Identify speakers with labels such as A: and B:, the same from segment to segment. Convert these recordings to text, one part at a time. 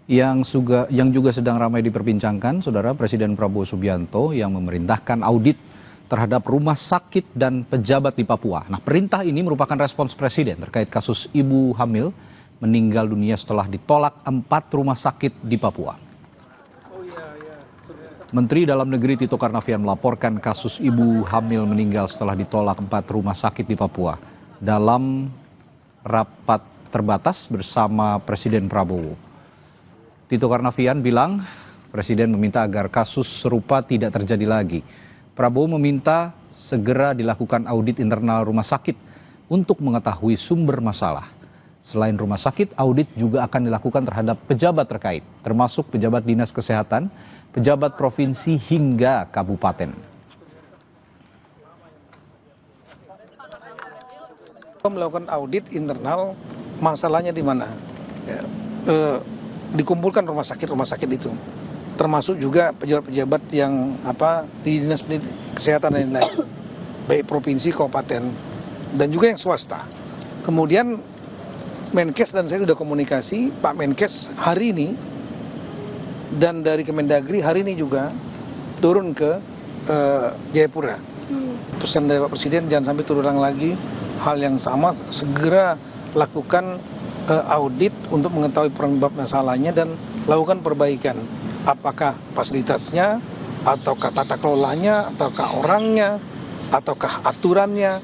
A: Yang juga sedang ramai diperbincangkan, Saudara, Presiden Prabowo Subianto yang memerintahkan audit terhadap rumah sakit dan pejabat di Papua. Nah, perintah ini merupakan respons Presiden terkait kasus ibu hamil meninggal dunia setelah ditolak 4 rumah sakit di Papua. Menteri Dalam Negeri Tito Karnavian melaporkan kasus ibu hamil meninggal setelah ditolak 4 rumah sakit di Papua dalam rapat terbatas bersama Presiden Prabowo. Tito Karnavian bilang Presiden meminta agar kasus serupa tidak terjadi lagi. Prabowo meminta segera dilakukan audit internal rumah sakit untuk mengetahui sumber masalah. Selain rumah sakit, audit juga akan dilakukan terhadap pejabat terkait, termasuk pejabat dinas kesehatan, pejabat provinsi hingga kabupaten.
B: Melakukan audit internal, masalahnya di mana? Dikumpulkan rumah sakit itu, termasuk juga pejabat-pejabat yang di dinas kesehatan dan lain-lain, baik provinsi, kabupaten, dan juga yang swasta. Kemudian Menkes dan saya sudah komunikasi, Pak Menkes hari ini dan dari Kemendagri hari ini juga turun ke Jayapura. Pesan dari Pak Presiden jangan sampai terulang lagi hal yang sama, segera lakukan audit untuk mengetahui penyebab masalahnya dan lakukan perbaikan. Apakah fasilitasnya, ataukah tata kelolanya, ataukah orangnya, ataukah aturannya.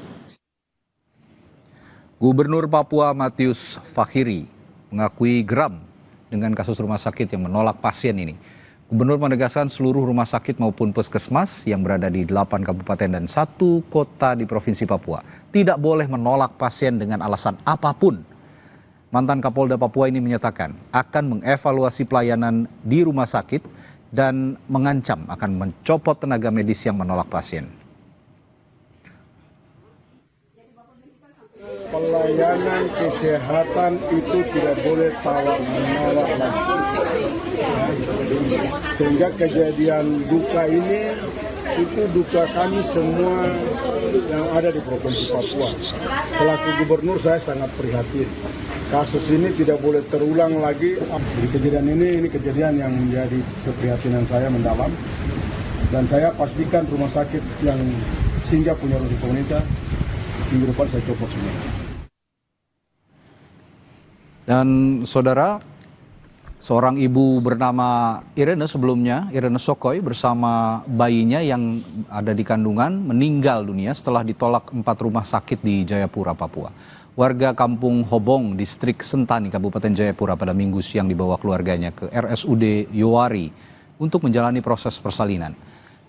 A: Gubernur Papua Matius Fakhiri mengakui geram dengan kasus rumah sakit yang menolak pasien ini. Gubernur menegaskan seluruh rumah sakit maupun puskesmas yang berada di 8 kabupaten dan 1 kota di Provinsi Papua tidak boleh menolak pasien dengan alasan apapun. Mantan Kapolda Papua ini menyatakan akan mengevaluasi pelayanan di rumah sakit dan mengancam akan mencopot tenaga medis yang menolak pasien.
C: Pelayanan kesehatan itu tidak boleh tawar-menawar lagi. Sehingga kejadian duka ini itu duka kami semua yang ada di Provinsi Papua. Selaku gubernur saya sangat prihatin. Kasus ini tidak boleh terulang lagi. Jadi kejadian ini kejadian yang menjadi keprihatinan saya mendalam. Dan saya pastikan rumah sakit yang singgah punya ruang pemerintah minggu depan saya copot semua.
A: Dan Saudara, seorang ibu bernama Irene sebelumnya, Irene Sokoy bersama bayinya yang ada di kandungan meninggal dunia setelah ditolak 4 rumah sakit di Jayapura, Papua. Warga Kampung Hobong, Distrik Sentani, Kabupaten Jayapura pada Minggu siang dibawa keluarganya ke RSUD Yowari untuk menjalani proses persalinan.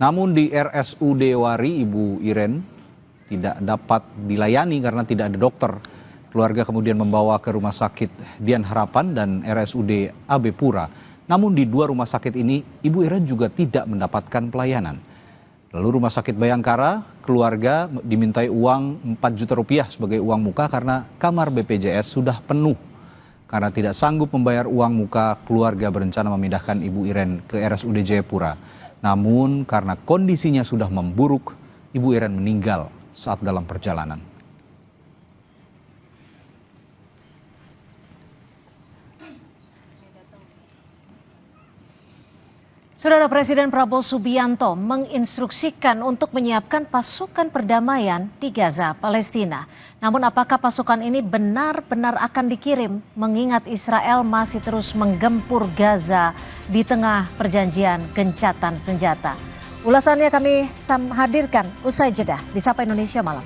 A: Namun di RSUD Yowari, Ibu Iren tidak dapat dilayani karena tidak ada dokter. Keluarga kemudian membawa ke Rumah Sakit Dian Harapan dan RSUD AB Pura. Namun di 2 rumah sakit ini, Ibu Iren juga tidak mendapatkan pelayanan. Lalu Rumah Sakit Bayangkara, keluarga dimintai uang 4 juta rupiah sebagai uang muka karena kamar BPJS sudah penuh. Karena tidak sanggup membayar uang muka, keluarga berencana memindahkan Ibu Iren ke RSUD Jayapura. Namun karena kondisinya sudah memburuk, Ibu Iren meninggal saat dalam perjalanan.
D: Saudara, Presiden Prabowo Subianto menginstruksikan untuk menyiapkan pasukan perdamaian di Gaza, Palestina. Namun apakah pasukan ini benar-benar akan dikirim mengingat Israel masih terus menggempur Gaza di tengah perjanjian gencatan senjata? Ulasannya kami hadirkan usai jeda di Sapa Indonesia Malam.